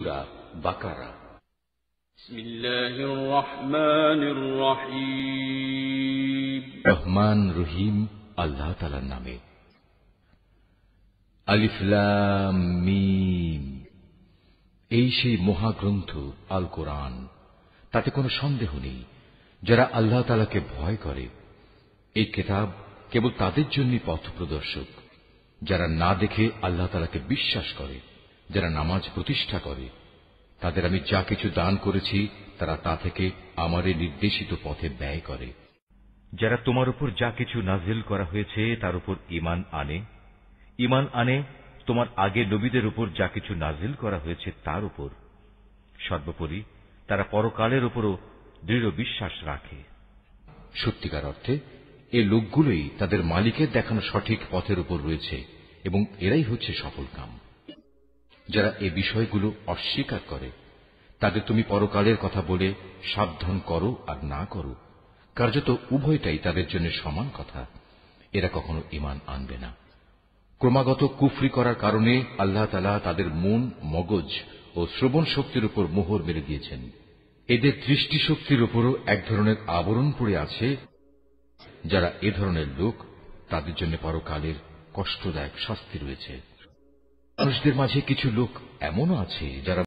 সূরা বাকারা। বিসমিল্লাহির রহমানির রহিম। রহমান রহিম আল্লাহ তাআলার নামে। আলিফ লাম মিম। এই সেই মহাগ্রন্থ আল কোরআন, তাতে কোনো সন্দেহ নেই যারা আল্লাহ তাআলাকে ভয় করে। এই কিতাব কেবল তাদের জন্যই পথ প্রদর্শক, যারা না দেখে আল্লাহ তাআলাকে বিশ্বাস করে, যারা নামাজ প্রতিষ্ঠা করে। তাদের আমি যা কিছু দান করেছি তারা তা থেকে আমার নির্দেশিত পথে ব্যয় করে। যারা তোমার উপর যা কিছু নাজিল করা হয়েছে তার উপর ঈমান আনে তোমার আগে নবীদের উপর যা কিছু নাজিল করা হয়েছে তার উপর। সর্বোপরি তারা পরকালের উপরও দৃঢ় বিশ্বাস রাখে। সত্যিকার অর্থে এই লোকগুলোই তাদের মালিকের দেখানো সঠিক পথের উপর রয়েছে এবং এরাই হচ্ছে সফলকাম। যারা এ বিষয়গুলো অস্বীকার করে তাদের তুমি পরকালের কথা বলে সাবধান করো আর না করো, কার্যত উভয়টাই তাদের জন্য সমান কথা। এরা কখনো ঈমান আনবে না। ক্রমাগত কুফরি করার কারণে আল্লাহ তাআলা তাদের মন, মগজ ও শ্রবণ শক্তির উপর মোহর মেরে দিয়েছেন। এদের দৃষ্টিশক্তির উপরও এক ধরনের আবরণ পড়ে আছে। যারা এ ধরনের লোক তাদের জন্য পরকালের কষ্টদায়ক শাস্তি রয়েছে। মানুষদের মাঝে কিছু লোক এমনও আছে যারা